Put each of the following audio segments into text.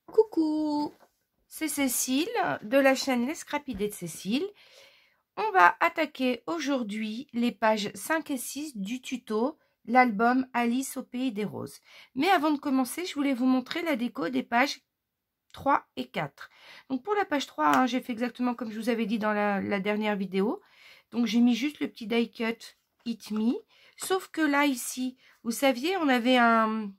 Coucou, c'est Cécile de la chaîne Les Scrapidés de Cécile. On va attaquer aujourd'hui les pages 5 et 6 du tuto, l'album Alice au pays des roses. Mais avant de commencer, je voulais vous montrer la déco des pages 3 et 4. Donc pour la page 3, j'ai fait exactement comme je vous avais dit dans la dernière vidéo. Donc j'ai mis juste le petit die cut Hit Me. Sauf que là, ici, vous saviez, on avait un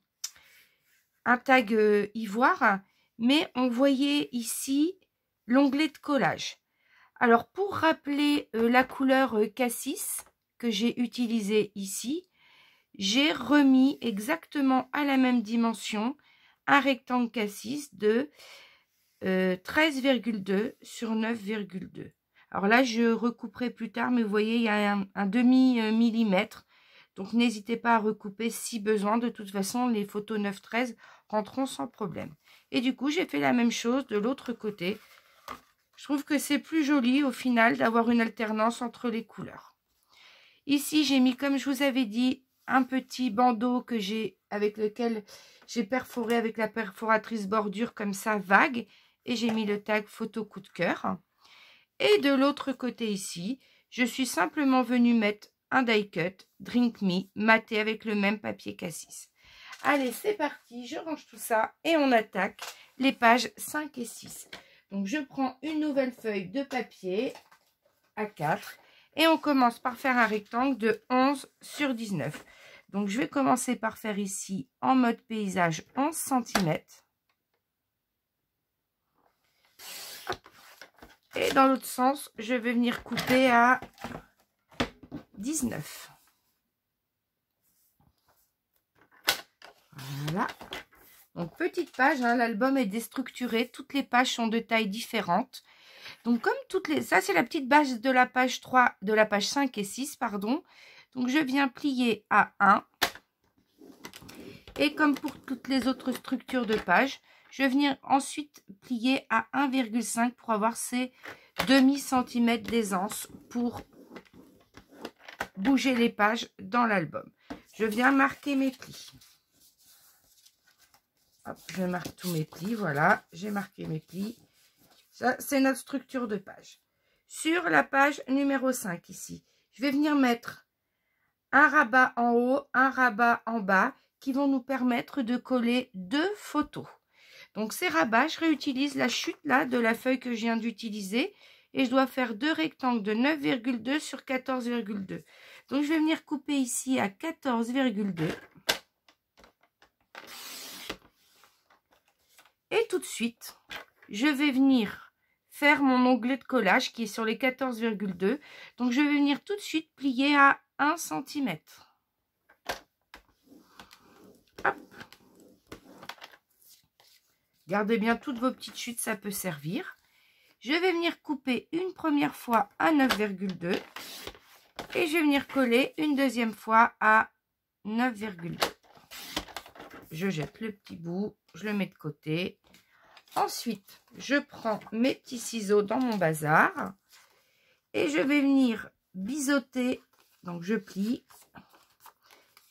tag ivoire, mais on voyait ici l'onglet de collage. Alors pour rappeler la couleur cassis que j'ai utilisée ici, j'ai remis exactement à la même dimension un rectangle cassis de 13,2 sur 9,2. Alors là, je recouperai plus tard, mais vous voyez, il y a un demi-millimètre. Donc, n'hésitez pas à recouper si besoin. De toute façon, les photos 9-13 rentreront sans problème. Et du coup, j'ai fait la même chose de l'autre côté. Je trouve que c'est plus joli au final d'avoir une alternance entre les couleurs. Ici, j'ai mis, comme je vous avais dit, un petit bandeau que avec lequel j'ai perforé avec la perforatrice bordure comme ça, vague. Et j'ai mis le tag photo coup de cœur. Et de l'autre côté ici, je suis simplement venue mettre un die cut Drink Me maté avec le même papier cassis. Allez, c'est parti, je range tout ça et on attaque les pages 5 et 6. Donc je prends une nouvelle feuille de papier A4 et on commence par faire un rectangle de 11 sur 19. Donc je vais commencer par faire ici en mode paysage 11 cm. Et dans l'autre sens, je vais venir couper à 19. Voilà. Donc, petite page, hein, l'album est déstructuré. Toutes les pages sont de tailles différentes. Donc, comme toutes les... Ça, c'est la petite base de la page 3, de la page 5 et 6, pardon. Donc, je viens plier à 1. Et comme pour toutes les autres structures de pages, je vais venir ensuite plier à 1,5 pour avoir ces demi-centimètres d'aisance pour bouger les pages dans l'album. Je viens marquer mes plis. Hop, je marque tous mes plis, voilà, j'ai marqué mes plis. Ça, c'est notre structure de page. Sur la page numéro 5 ici, je vais venir mettre un rabat en haut, un rabat en bas, qui vont nous permettre de coller deux photos. Donc ces rabats, je réutilise la chute là de la feuille que je viens d'utiliser et je dois faire deux rectangles de 9,2 sur 14,2. Donc je vais venir couper ici à 14,2. Et tout de suite, je vais venir faire mon onglet de collage qui est sur les 14,2. Donc, je vais venir tout de suite plier à 1 cm. Hop. Gardez bien toutes vos petites chutes, ça peut servir. Je vais venir couper une première fois à 9,2. Et je vais venir coller une deuxième fois à 9,2. Je jette le petit bout, je le mets de côté. Ensuite, je prends mes petits ciseaux dans mon bazar et je vais venir biseauter. Donc, je plie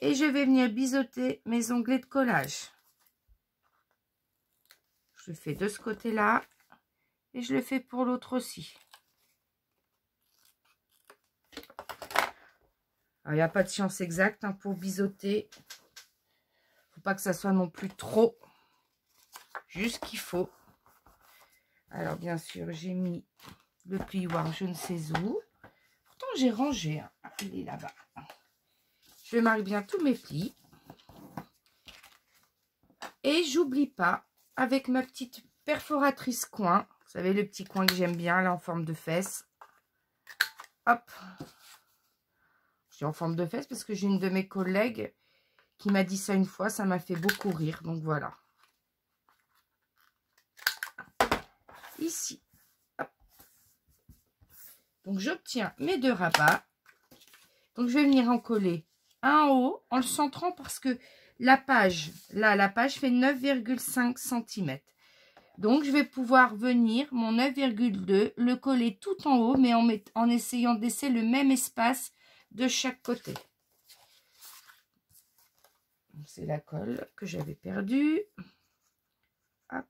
et je vais venir biseauter mes onglets de collage. Je le fais de ce côté-là et je le fais pour l'autre aussi. Alors, il n'y a pas de science exacte pour biseauter. Il ne faut pas que ça soit non plus trop. Juste qu'il faut. Alors, bien sûr, j'ai mis le plioir, je ne sais où. Pourtant, j'ai rangé. Hein. Il est là-bas. Je marque bien tous mes plis. Et j'oublie pas, avec ma petite perforatrice coin, vous savez, le petit coin que j'aime bien, là, en forme de fesse. Hop. Je dis en forme de fesse parce que j'ai une de mes collègues qui m'a dit ça une fois. Ça m'a fait beaucoup rire. Donc, voilà. Ici. Hop. Donc, j'obtiens mes deux rabats. Donc, je vais venir en coller un en haut en le centrant parce que la page, là, la page fait 9,5 cm. Donc, je vais pouvoir venir, mon 9,2, le coller tout en haut, mais en essayant de laisser le même espace de chaque côté. C'est la colle que j'avais perdue. Hop.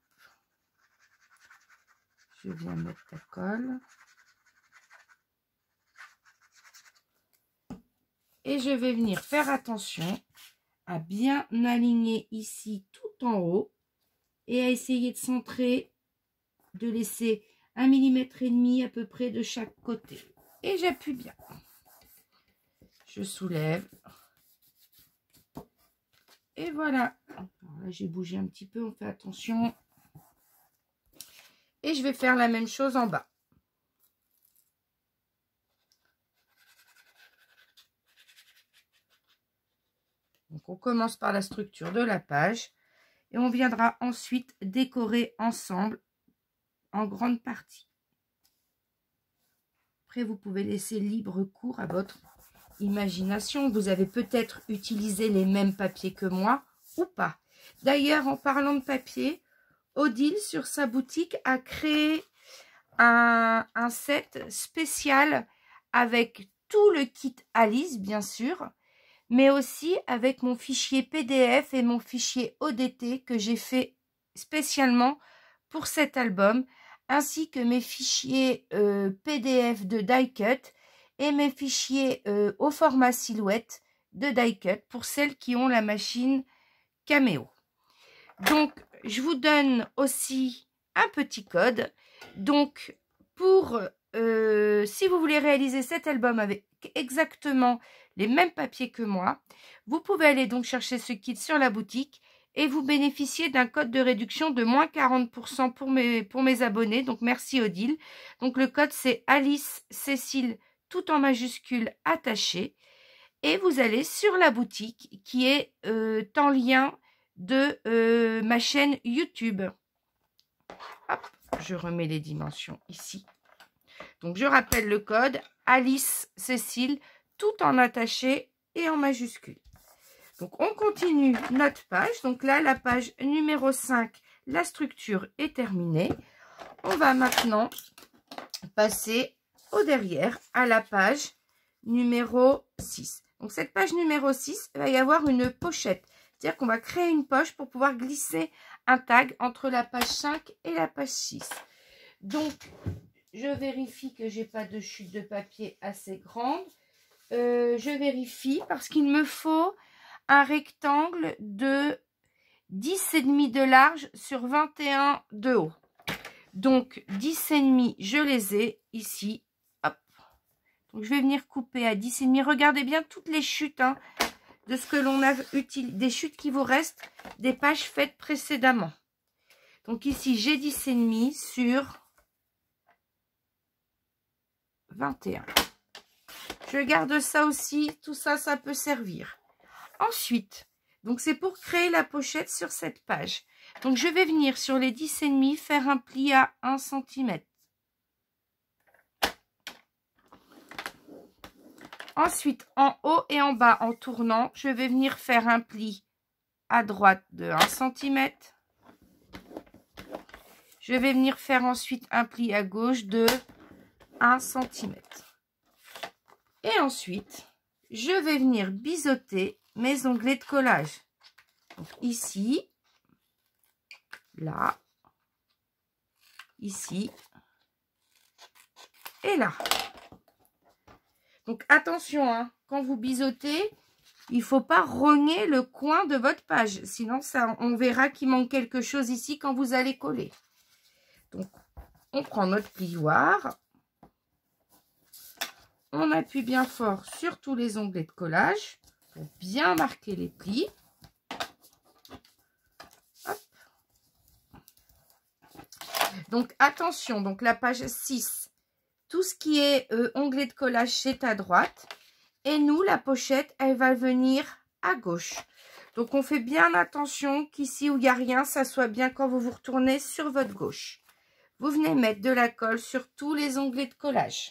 Je viens mettre la colle. Et je vais venir faire attention à bien aligner ici tout en haut et à essayer de centrer, de laisser 1,5 mm à peu près de chaque côté. Et j'appuie bien. Je soulève. Et voilà. Alors là, j'ai bougé un petit peu, on fait attention. Et je vais faire la même chose en bas. Donc, on commence par la structure de la page et on viendra ensuite décorer ensemble en grande partie. Après, vous pouvez laisser libre cours à votre imagination. Vous avez peut-être utilisé les mêmes papiers que moi ou pas. D'ailleurs, en parlant de papier, Odile, sur sa boutique, a créé un set spécial avec tout le kit Alice, bien sûr, mais aussi avec mon fichier PDF et mon fichier ODT que j'ai fait spécialement pour cet album, ainsi que mes fichiers PDF de die cut et mes fichiers au format silhouette de die cut pour celles qui ont la machine Cameo. Donc, je vous donne aussi un petit code. Donc, pour si vous voulez réaliser cet album avec exactement les mêmes papiers que moi, vous pouvez aller donc chercher ce kit sur la boutique et vous bénéficiez d'un code de réduction de moins 40% pour mes abonnés. Donc, merci Odile. Donc, le code, c'est Alice Cécile, tout en majuscule attaché. Et vous allez sur la boutique qui est en lien de ma chaîne YouTube. Hop, je remets les dimensions ici. Donc, je rappelle le code Alice Cécile, tout en attaché et en majuscule. Donc, on continue notre page. Donc là, la page numéro 5, la structure est terminée. On va maintenant passer au derrière, à la page numéro 6. Donc, cette page numéro 6, il va y avoir une pochette. C'est-à-dire qu'on va créer une poche pour pouvoir glisser un tag entre la page 5 et la page 6. Donc, je vérifie que j'ai pas de chute de papier assez grande. Je vérifie parce qu'il me faut un rectangle de 10,5 de large sur 21 de haut. Donc, 10,5, je les ai ici. Hop. Donc, je vais venir couper à 10,5. Regardez bien toutes les chutes de ce que l'on a utilisé, des chutes qui vous restent, des pages faites précédemment. Donc, ici, j'ai 10,5 sur 21. Je garde ça aussi. Tout ça, ça peut servir. Ensuite, donc c'est pour créer la pochette sur cette page. Donc, je vais venir sur les 10,5, faire un pli à 1 cm. Ensuite, en haut et en bas, en tournant, je vais venir faire un pli à droite de 1 cm. Je vais venir faire ensuite un pli à gauche de 1 cm. Et ensuite, je vais venir biseauter mes onglets de collage. Donc, ici, là, ici et là. Donc, attention, quand vous biseautez, il ne faut pas rogner le coin de votre page. Sinon, ça, on verra qu'il manque quelque chose ici quand vous allez coller. Donc, on prend notre plioir. On appuie bien fort sur tous les onglets de collage pour bien marquer les plis. Hop. Donc, attention, donc la page 6, tout ce qui est onglet de collage, c'est à droite. Et nous, la pochette, elle va venir à gauche. Donc, on fait bien attention qu'ici où il n'y a rien, ça soit bien quand vous vous retournez sur votre gauche. Vous venez mettre de la colle sur tous les onglets de collage.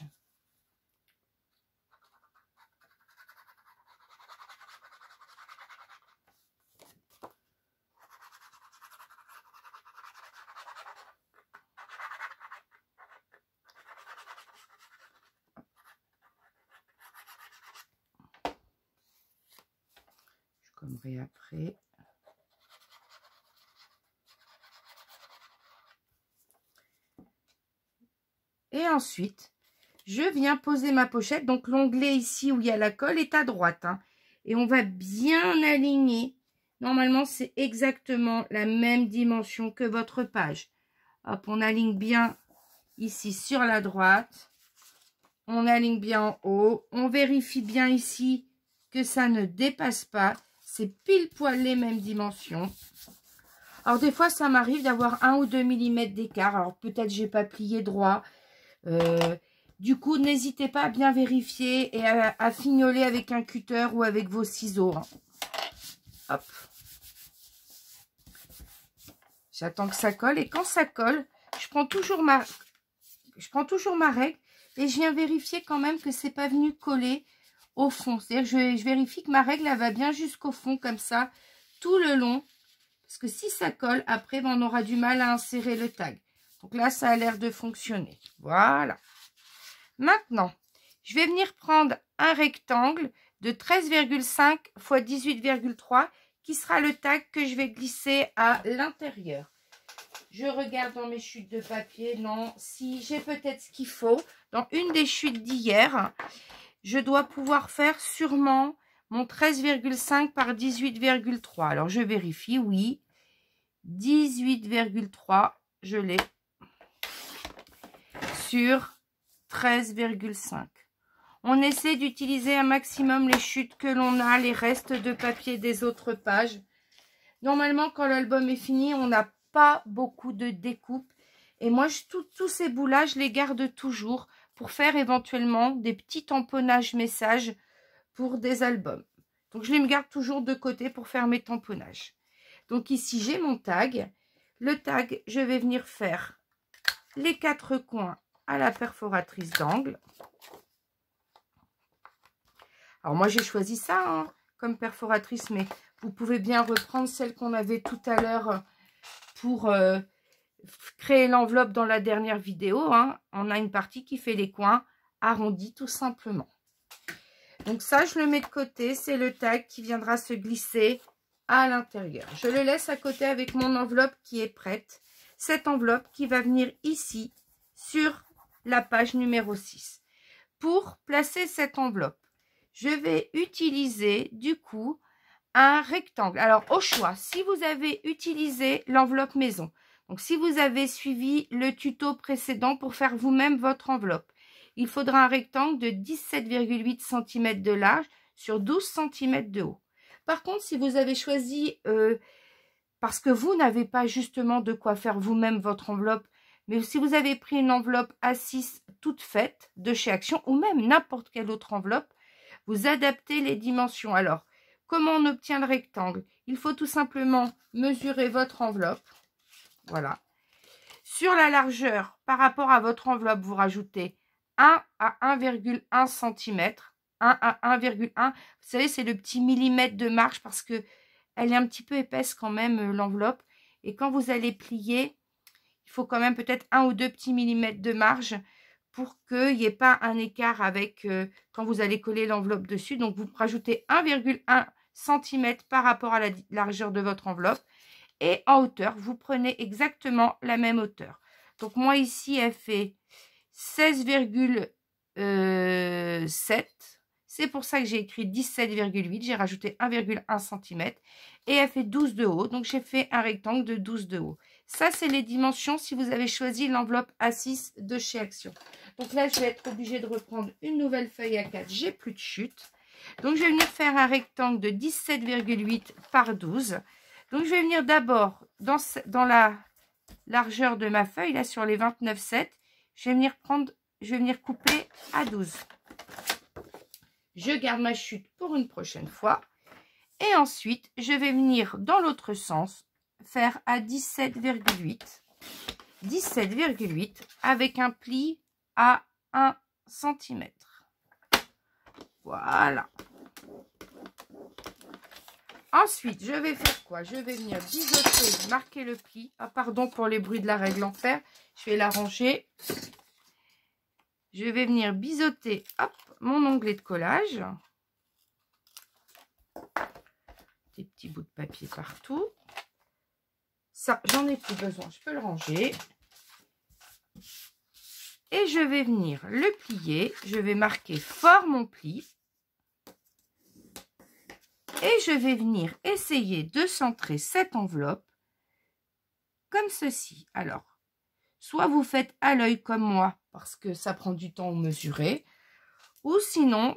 Commerai après. Et ensuite, je viens poser ma pochette. Donc, l'onglet ici où il y a la colle est à droite. Hein. Et on va bien aligner. Normalement, c'est exactement la même dimension que votre page. Hop, on aligne bien ici sur la droite. On aligne bien en haut. On vérifie bien ici que ça ne dépasse pas. C'est pile poil les mêmes dimensions. Alors, des fois, ça m'arrive d'avoir 1 ou 2 mm d'écart. Alors, peut-être j'ai pas plié droit. Du coup, n'hésitez pas à bien vérifier et à fignoler avec un cutter ou avec vos ciseaux. Hein. Hop. J'attends que ça colle. Et quand ça colle, je prends toujours ma règle et je viens vérifier quand même que c'est pas venu coller au fond. C'est-à-dire que je vérifie que ma règle elle va bien jusqu'au fond comme ça, tout le long. Parce que si ça colle, après, ben, on aura du mal à insérer le tag. Donc là, ça a l'air de fonctionner. Voilà. Maintenant, je vais venir prendre un rectangle de 13,5 x 18,3 qui sera le tag que je vais glisser à l'intérieur. Je regarde dans mes chutes de papier. Non, si j'ai peut-être ce qu'il faut. Dans une des chutes d'hier, je dois pouvoir faire sûrement mon 13,5 par 18,3. Alors, je vérifie, oui. 18,3, je l'ai sur 13,5. On essaie d'utiliser un maximum les chutes que l'on a, les restes de papier des autres pages. Normalement, quand l'album est fini, on n'a pas beaucoup de découpe. Et moi, tous ces bouts-là, je les garde toujours pour faire éventuellement des petits tamponnages messages pour des albums. Donc, je les garde toujours de côté pour faire mes tamponnages. Donc, ici, j'ai mon tag. Le tag, je vais venir faire les 4 coins à la perforatrice d'angle. Alors, moi, j'ai choisi ça hein, comme perforatrice, mais vous pouvez bien reprendre celle qu'on avait tout à l'heure pour créer l'enveloppe dans la dernière vidéo. Hein. On a une partie qui fait les coins arrondis, tout simplement. Donc, ça, je le mets de côté. C'est le tag qui viendra se glisser à l'intérieur. Je le laisse à côté avec mon enveloppe qui est prête. Cette enveloppe qui va venir ici sur la page numéro 6. Pour placer cette enveloppe, je vais utiliser du coup un rectangle. Alors au choix, si vous avez utilisé l'enveloppe maison, donc si vous avez suivi le tuto précédent pour faire vous-même votre enveloppe, il faudra un rectangle de 17,8 cm de large sur 12 cm de haut. Par contre, si vous avez choisi, parce que vous n'avez pas justement de quoi faire vous-même votre enveloppe, mais si vous avez pris une enveloppe A6 toute faite de chez Action, ou même n'importe quelle autre enveloppe, vous adaptez les dimensions. Alors, comment on obtient le rectangle? Il faut tout simplement mesurer votre enveloppe. Voilà. Sur la largeur, par rapport à votre enveloppe, vous rajoutez 1 à 1,1 cm. 1 à 1,1. Vous savez, c'est le petit millimètre de marge parce que elle est un petit peu épaisse quand même, l'enveloppe. Et quand vous allez plier, il faut quand même peut-être 1 ou 2 petits millimètres de marge pour qu'il n'y ait pas un écart avec quand vous allez coller l'enveloppe dessus. Donc, vous rajoutez 1,1 cm par rapport à la largeur de votre enveloppe. Et en hauteur, vous prenez exactement la même hauteur. Donc, moi, ici, elle fait 16,7. C'est pour ça que j'ai écrit 17,8. J'ai rajouté 1,1 cm. Et elle fait 12 de haut. Donc, j'ai fait un rectangle de 12 de haut. Ça, c'est les dimensions si vous avez choisi l'enveloppe A6 de chez Action. Donc là, je vais être obligée de reprendre une nouvelle feuille A4. J'ai plus de chute. Donc, je vais venir faire un rectangle de 17,8 par 12. Donc, je vais venir d'abord dans la largeur de ma feuille, là, sur les 29,7. Je vais venir couper à 12. Je garde ma chute pour une prochaine fois. Et ensuite, je vais venir dans l'autre sens, faire à 17,8. 17,8 avec un pli à 1 cm. Voilà. Ensuite, je vais faire quoi? Je vais venir biseauter, marquer le pli. Ah, pardon pour les bruits de la règle en fer. Je vais la ranger. Je vais venir biseauter, hop, mon onglet de collage. Des petits bouts de papier partout. Ça, j'en ai plus besoin. Je peux le ranger. Et je vais venir le plier. Je vais marquer fort mon pli. Et je vais venir essayer de centrer cette enveloppe comme ceci. Alors, soit vous faites à l'œil comme moi, parce que ça prend du temps à mesurer. Ou sinon,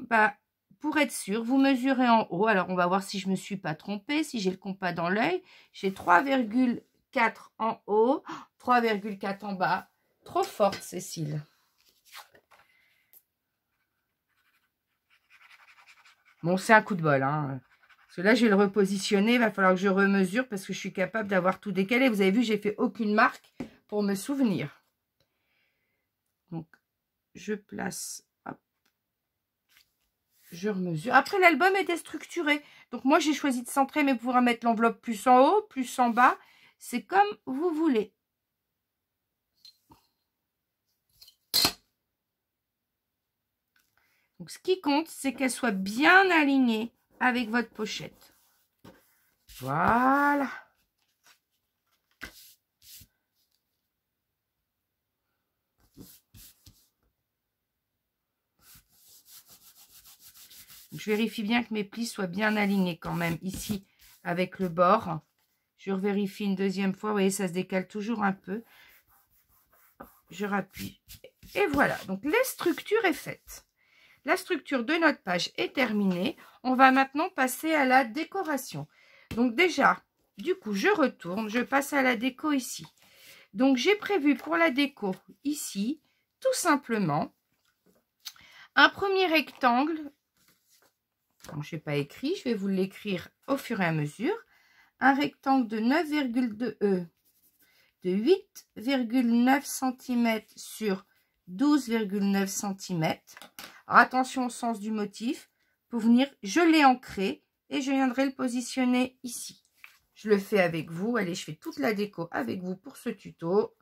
pour être sûr, vous mesurez en haut. Alors, on va voir si je ne me suis pas trompée, si j'ai le compas dans l'œil. J'ai 3,4 en haut, 3,4 en bas. Trop forte, Cécile. Bon, c'est un coup de bol, hein. Parce que là, je vais le repositionner. Il va falloir que je remesure parce que je suis capable d'avoir tout décalé. Vous avez vu, j'ai fait aucune marque pour me souvenir. Donc, je place... Je remesure. Après, l'album est déstructuré. Donc, moi, j'ai choisi de centrer, mais vous pourrez mettre l'enveloppe plus en haut, plus en bas. C'est comme vous voulez. Donc, ce qui compte, c'est qu'elle soit bien alignée avec votre pochette. Voilà. Je vérifie bien que mes plis soient bien alignés quand même ici avec le bord. Je vérifie une deuxième fois. Vous voyez, ça se décale toujours un peu. Je rappuie. Et voilà. Donc, la structure est faite. La structure de notre page est terminée. On va maintenant passer à la décoration. Donc, déjà, du coup, je retourne. Je passe à la déco ici. Donc, j'ai prévu pour la déco ici, tout simplement, un premier rectangle. Je n'ai pas écrit, je vais vous l'écrire au fur et à mesure. Un rectangle de 9,2 de 8,9 cm sur 12,9 cm. Alors attention au sens du motif. Pour venir, je l'ai ancré et je viendrai le positionner ici. Je le fais avec vous. Allez, je fais toute la déco avec vous pour ce tuto.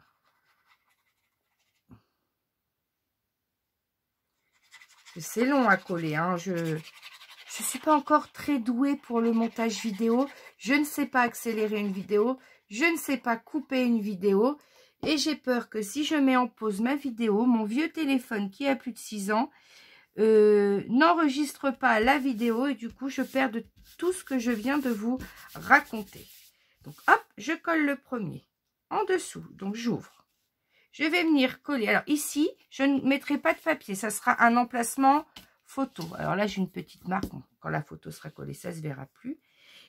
C'est long à coller, hein. Je ne suis pas encore très douée pour le montage vidéo. Je ne sais pas accélérer une vidéo. Je ne sais pas couper une vidéo. Et j'ai peur que si je mets en pause ma vidéo, mon vieux téléphone qui a plus de 6 ans n'enregistre pas la vidéo. Et du coup, je perds de tout ce que je viens de vous raconter. Donc, hop, je colle le premier en dessous. Donc, j'ouvre. Je vais venir coller. Alors, ici, je ne mettrai pas de papier. Ça sera un emplacement photo. Alors là, j'ai une petite marque. Quand la photo sera collée, ça ne se verra plus.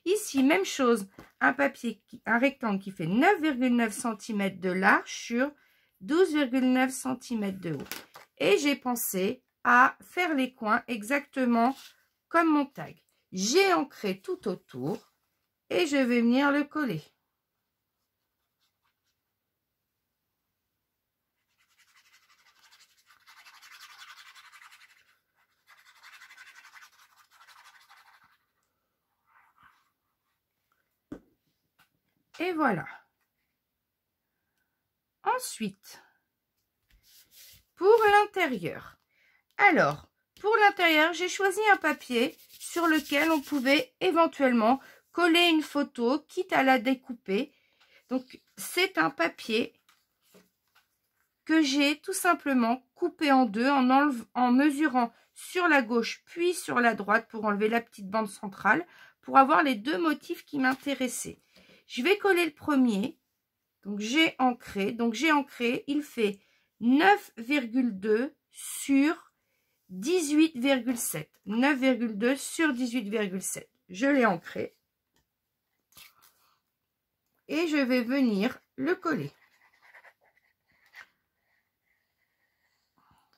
Ici, même chose. Un papier, un rectangle qui fait 9,9 cm de large sur 12,9 cm de haut. Et j'ai pensé à faire les coins exactement comme mon tag. J'ai ancré tout autour et je vais venir le coller. Et voilà. Ensuite, pour l'intérieur. Alors, pour l'intérieur, j'ai choisi un papier sur lequel on pouvait éventuellement coller une photo, quitte à la découper. Donc, c'est un papier que j'ai tout simplement coupé en deux en mesurant sur la gauche puis sur la droite pour enlever la petite bande centrale pour avoir les deux motifs qui m'intéressaient. Je vais coller le premier. Donc, j'ai ancré. Il fait 9,2 sur 18,7. 9,2 sur 18,7. Je l'ai ancré. Et je vais venir le coller.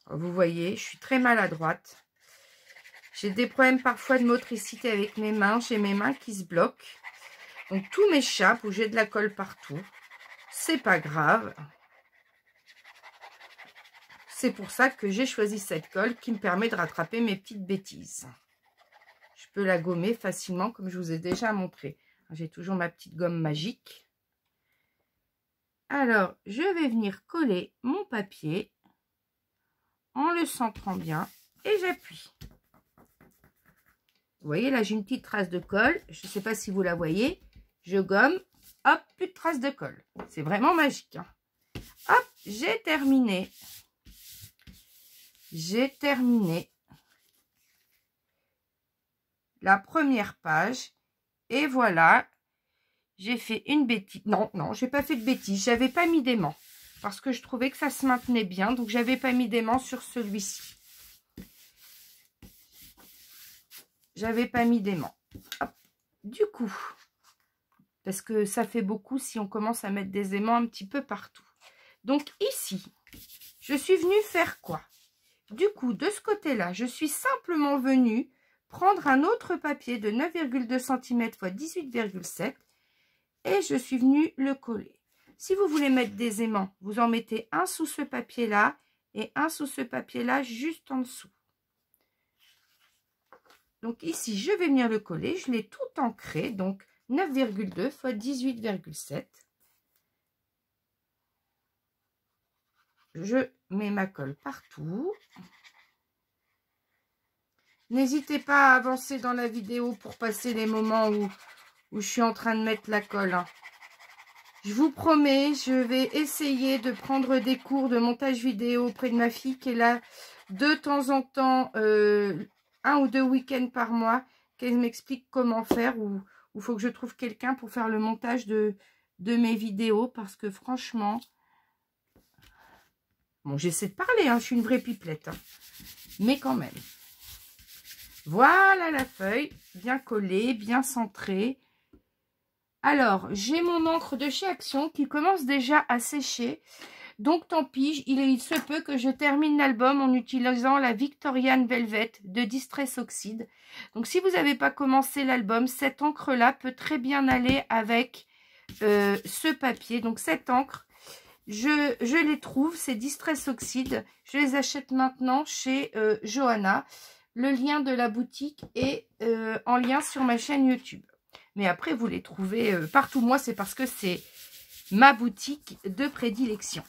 Vous voyez, je suis très maladroite. J'ai des problèmes parfois de motricité avec mes mains. J'ai mes mains qui se bloquent. Donc, tout m'échappe ou j'ai de la colle partout. C'est pas grave. C'est pour ça que j'ai choisi cette colle qui me permet de rattraper mes petites bêtises. Je peux la gommer facilement comme je vous ai déjà montré. J'ai toujours ma petite gomme magique. Alors, je vais venir coller mon papier en le centrant bien et j'appuie. Vous voyez, là, j'ai une petite trace de colle. Je ne sais pas si vous la voyez. Je gomme. Hop, plus de traces de colle. C'est vraiment magique, hein. Hop, j'ai terminé. j'ai terminé la première page. Et voilà, j'ai fait une bêtise. Non, non, j'ai pas fait de bêtise. J'avais pas mis d'aimant parce que je trouvais que ça se maintenait bien. Donc, j'avais pas mis d'aimant sur celui-ci. J'avais pas mis d'aimant. Du coup, parce que ça fait beaucoup si on commence à mettre des aimants un petit peu partout. Donc, ici, je suis venue faire quoi? Du coup, de ce côté-là, je suis simplement venue prendre un autre papier de 9,2 cm x 18,7 et je suis venue le coller. Si vous voulez mettre des aimants, vous en mettez un sous ce papier-là et un sous ce papier-là juste en dessous. Donc ici, je vais venir le coller. Je l'ai tout ancré, donc 9,2 x 18,7. Je mets ma colle partout. N'hésitez pas à avancer dans la vidéo pour passer les moments où je suis en train de mettre la colle. Je vous promets, je vais essayer de prendre des cours de montage vidéo auprès de ma fille qui est là de temps en temps, 1 ou 2 week-ends par mois, qu'elle m'explique comment faire ou il faut que je trouve quelqu'un pour faire le montage de mes vidéos parce que franchement, bon, j'essaie de parler, hein, je suis une vraie pipelette, hein, mais quand même. Voilà la feuille, bien collée, bien centrée. Alors, j'ai mon encre de chez Action qui commence déjà à sécher. Donc, tant pis, il se peut que je termine l'album en utilisant la Victorian Velvet de Distress Oxide. Donc, si vous n'avez pas commencé l'album, cette encre-là peut très bien aller avec ce papier. Donc, cette encre, je les trouve, c'est Distress Oxide. Je les achète maintenant chez Johanna. Le lien de la boutique est en lien sur ma chaîne YouTube. Mais après, vous les trouvez partout. Moi, c'est parce que c'est ma boutique de prédilection.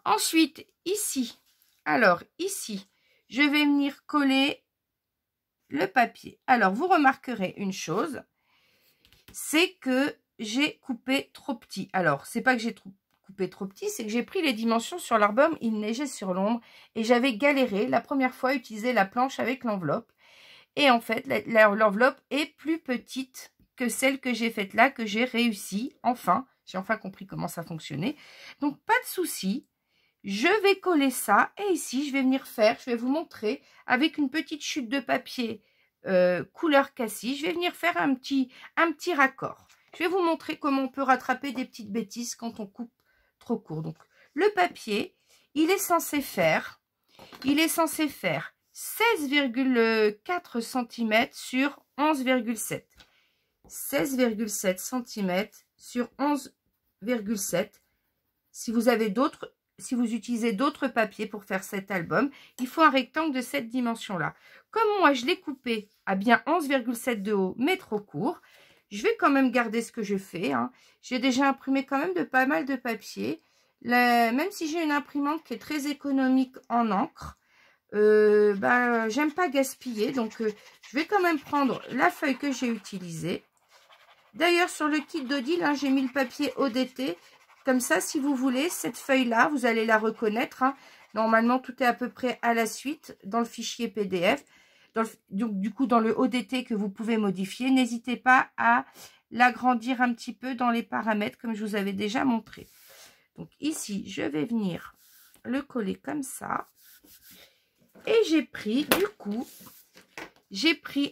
Ensuite, ici, alors ici, je vais venir coller le papier. Alors, vous remarquerez une chose, c'est que j'ai coupé trop petit. Alors, c'est pas que j'ai coupé trop petit, c'est que j'ai pris les dimensions sur l'album, il neigeait sur l'ombre et j'avais galéré la première fois à utiliser la planche avec l'enveloppe. Et en fait, l'enveloppe est plus petite que celle que j'ai faite là, que j'ai réussi, enfin. J'ai enfin compris comment ça fonctionnait. Donc, pas de souci. Je vais coller ça. Et ici, je vais venir faire, je vais vous montrer, avec une petite chute de papier couleur cassis, je vais venir faire un petit raccord. Je vais vous montrer comment on peut rattraper des petites bêtises quand on coupe trop court. Donc, le papier, il est censé faire 16,4 cm sur 11,7. 16,7 cm sur 11,7. Si vous utilisez d'autres papiers pour faire cet album, il faut un rectangle de cette dimension-là. Comme moi, je l'ai coupé à bien 11,7 de haut, mais trop court, je vais quand même garder ce que je fais. Hein. J'ai déjà imprimé quand même pas mal de papier. Même si j'ai une imprimante qui est très économique en encre, j'aime pas gaspiller, donc je vais quand même prendre la feuille que j'ai utilisée. D'ailleurs, sur le kit d'Odile, hein, j'ai mis le papier ODT. Comme ça, si vous voulez, cette feuille-là, vous allez la reconnaître. Hein. Normalement, tout est à peu près à la suite dans le fichier PDF. Donc, du coup, dans le ODT que vous pouvez modifier, n'hésitez pas à l'agrandir un petit peu dans les paramètres, comme je vous avais déjà montré. Donc, ici, je vais venir le coller comme ça. Et j'ai pris, du coup,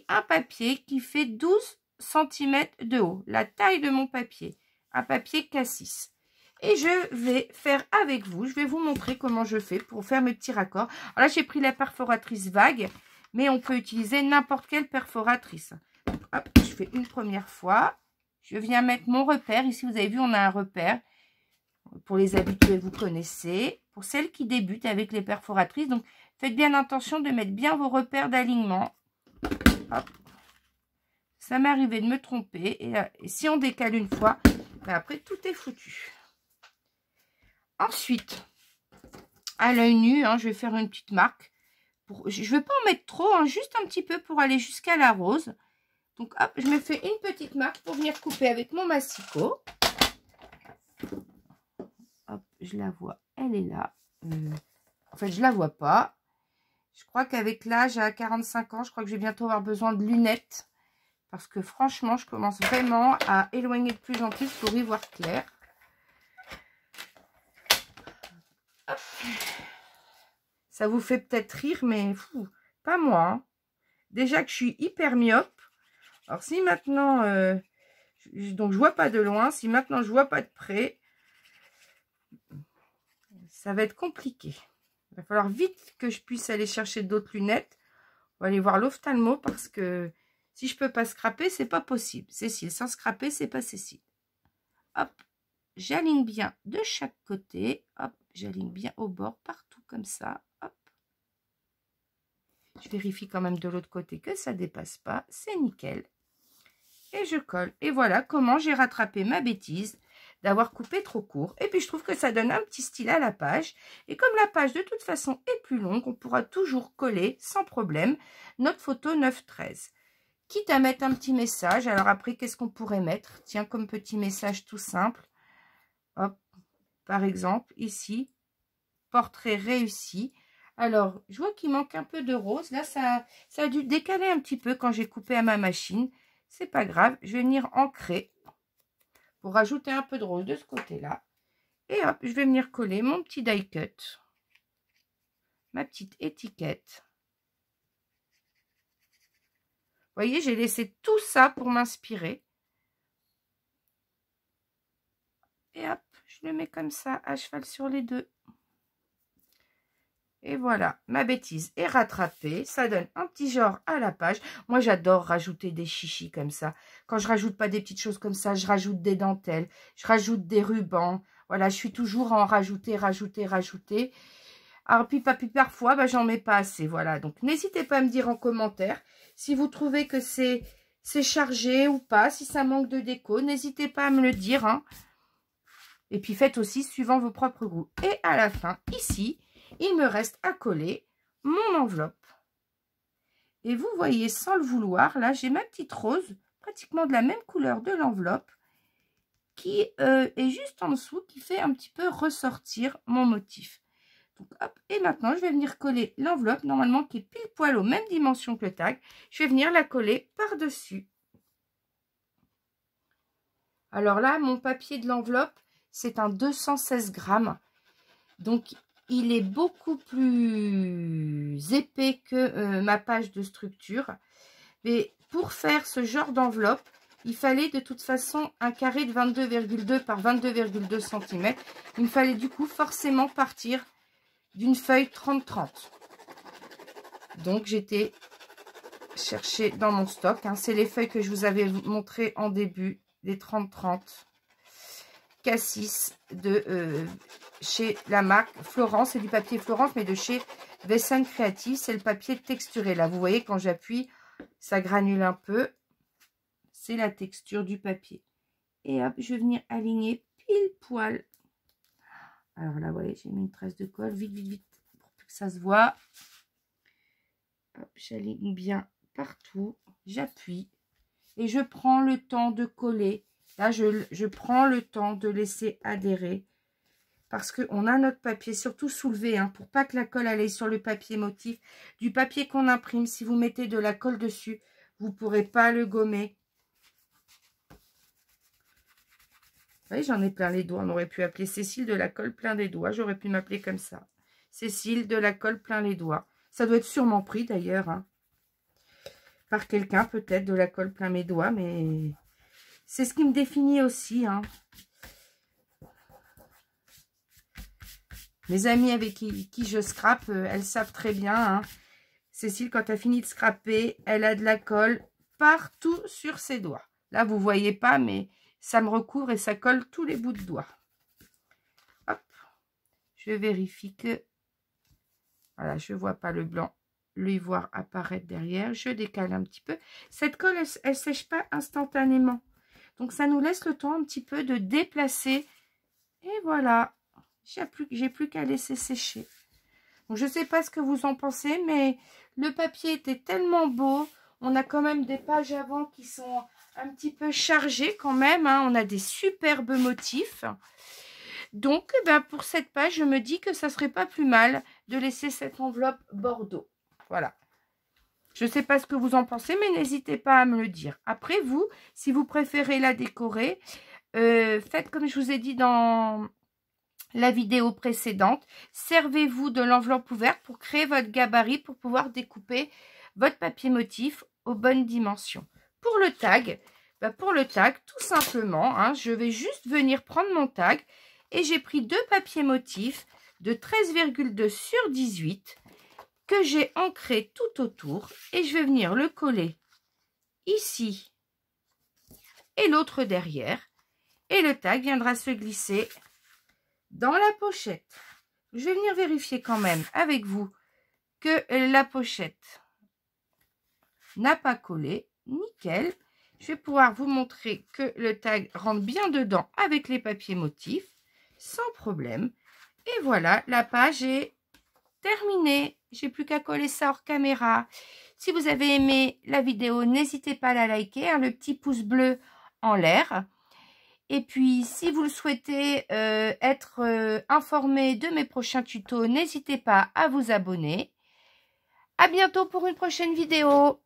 un papier qui fait 12 cm de haut, la taille de mon papier, un papier cassis. Et je vais faire avec vous, je vais vous montrer comment je fais pour faire mes petits raccords. Alors là, j'ai pris la perforatrice vague, mais on peut utiliser n'importe quelle perforatrice. Hop, je fais une première fois, je viens mettre mon repère. Ici, vous avez vu, on a un repère. Pour les habitués, vous connaissez. Pour celles qui débutent avec les perforatrices, donc faites bien attention de mettre bien vos repères d'alignement. Hop. Ça m'est arrivé de me tromper. Et si on décale une fois, après, tout est foutu. Ensuite, à l'œil nu, hein, je vais faire une petite marque. Je ne veux pas en mettre trop, hein, juste un petit peu pour aller jusqu'à la rose. Donc, hop, je me fais une petite marque pour venir couper avec mon massicot. Hop, je la vois, elle est là. En fait, je la vois pas. Je crois qu'avec l'âge, à 45 ans, je crois que je vais bientôt avoir besoin de lunettes. Parce que franchement, je commence vraiment à éloigner de plus en plus pour y voir clair. Hop. Ça vous fait peut-être rire, mais pas moi. Hein. Déjà que je suis hyper myope. Alors si maintenant, donc je vois pas de loin. Si maintenant je vois pas de près, ça va être compliqué. Il va falloir vite que je puisse aller chercher d'autres lunettes. On va aller voir l'ophtalmo parce que si je peux pas scraper, c'est pas possible. Cécile, sans scraper, c'est pas Cécile. Hop, j'aligne bien de chaque côté. Hop, j'aligne bien au bord, partout comme ça. Hop. Je vérifie quand même de l'autre côté que ça dépasse pas. C'est nickel. Et je colle. Et voilà comment j'ai rattrapé ma bêtise d'avoir coupé trop court. Et puis je trouve que ça donne un petit style à la page. Et comme la page de toute façon est plus longue, on pourra toujours coller sans problème notre photo 9-13. Quitte à mettre un petit message. Alors après, qu'est-ce qu'on pourrait mettre? Tiens, comme petit message tout simple. Hop, par exemple, ici, portrait réussi. Alors, je vois qu'il manque un peu de rose. Là, ça a dû décaler un petit peu quand j'ai coupé à ma machine. C'est pas grave. Je vais venir ancrer pour rajouter un peu de rose de ce côté-là. Et hop, je vais venir coller mon petit die cut. Ma petite étiquette. Vous voyez, j'ai laissé tout ça pour m'inspirer. Et hop, je le mets comme ça, à cheval sur les deux. Et voilà, ma bêtise est rattrapée. Ça donne un petit genre à la page. Moi, j'adore rajouter des chichis comme ça. Quand je rajoute pas des petites choses comme ça, je rajoute des dentelles. Je rajoute des rubans. Voilà, je suis toujours à en rajouter. Alors, puis parfois, bah, j'en mets pas assez. Voilà, donc n'hésitez pas à me dire en commentaire si vous trouvez que c'est chargé ou pas. Si ça manque de déco, n'hésitez pas à me le dire. Hein. Et puis, faites aussi suivant vos propres goûts. Et à la fin, ici, il me reste à coller mon enveloppe. Et vous voyez, sans le vouloir, là, j'ai ma petite rose, pratiquement de la même couleur de l'enveloppe, qui est juste en dessous, qui fait un petit peu ressortir mon motif. Donc, hop, et maintenant, je vais venir coller l'enveloppe, normalement, qui est pile poil aux mêmes dimensions que le tag. Je vais venir la coller par-dessus. Alors là, mon papier de l'enveloppe, c'est un 216 grammes. Donc, il est beaucoup plus épais que ma page de structure. Mais pour faire ce genre d'enveloppe, il fallait de toute façon un carré de 22,2 par 22,2 cm. Il me fallait du coup forcément partir d'une feuille 30-30. Donc, j'étais chercher dans mon stock. Hein, c'est les feuilles que je vous avais montrées en début, les 30-30. Cassis de chez la marque Florence, c'est du papier Florence, mais de chez Vessin Creative, c'est le papier texturé. Là, vous voyez, quand j'appuie, ça granule un peu. C'est la texture du papier. Et hop, je vais venir aligner pile poil. Alors là, vous voyez, j'ai mis une trace de colle. Vite, vite, vite, pour que ça se voit. Hop, j'aligne bien partout. J'appuie. Et je prends le temps de coller. Là, je prends le temps de laisser adhérer. Parce qu'on a notre papier, surtout soulevé, hein, pour pas que la colle aille sur le papier motif. Du papier qu'on imprime, si vous mettez de la colle dessus, vous ne pourrez pas le gommer. Vous voyez, j'en ai plein les doigts. On aurait pu appeler Cécile de la colle plein des doigts. J'aurais pu m'appeler comme ça. Cécile de la colle plein les doigts. Ça doit être sûrement pris d'ailleurs. Hein, par quelqu'un peut-être, de la colle plein mes doigts. Mais c'est ce qui me définit aussi. Hein. Mes amies avec qui je scrape, elles savent très bien. Hein. Cécile, quand elle finit de scraper, elle a de la colle partout sur ses doigts. Là, vous ne voyez pas, mais ça me recouvre et ça colle tous les bouts de doigts. Hop. Je vérifie que... Voilà, je ne vois pas le blanc, l'ivoire apparaître derrière. Je décale un petit peu. Cette colle, elle ne sèche pas instantanément. Donc, ça nous laisse le temps un petit peu de déplacer. Et voilà. J'ai plus qu'à laisser sécher. Donc, je ne sais pas ce que vous en pensez, mais le papier était tellement beau. On a quand même des pages avant qui sont un petit peu chargées quand même. Hein. On a des superbes motifs. Donc, ben, pour cette page, je me dis que ça serait pas plus mal de laisser cette enveloppe bordeaux. Voilà. Je ne sais pas ce que vous en pensez, mais n'hésitez pas à me le dire. Après, vous, si vous préférez la décorer, faites comme je vous ai dit dans la vidéo précédente. Servez-vous de l'enveloppe ouverte pour créer votre gabarit, pour pouvoir découper votre papier motif aux bonnes dimensions. Pour le tag, tout simplement, hein, je vais juste venir prendre mon tag et j'ai pris 2 papiers motifs de 13,2 sur 18 que j'ai ancré tout autour et je vais venir le coller ici et l'autre derrière et le tag viendra se glisser dans la pochette. Je vais venir vérifier quand même avec vous que la pochette n'a pas collé. Nickel. Je vais pouvoir vous montrer que le tag rentre bien dedans avec les papiers motifs sans problème. Et voilà, la page est terminée. J'ai plus qu'à coller ça hors caméra. Si vous avez aimé la vidéo, n'hésitez pas à la liker, hein, le petit pouce bleu en l'air. Et puis, si vous le souhaitez être informé de mes prochains tutos, n'hésitez pas à vous abonner. À bientôt pour une prochaine vidéo.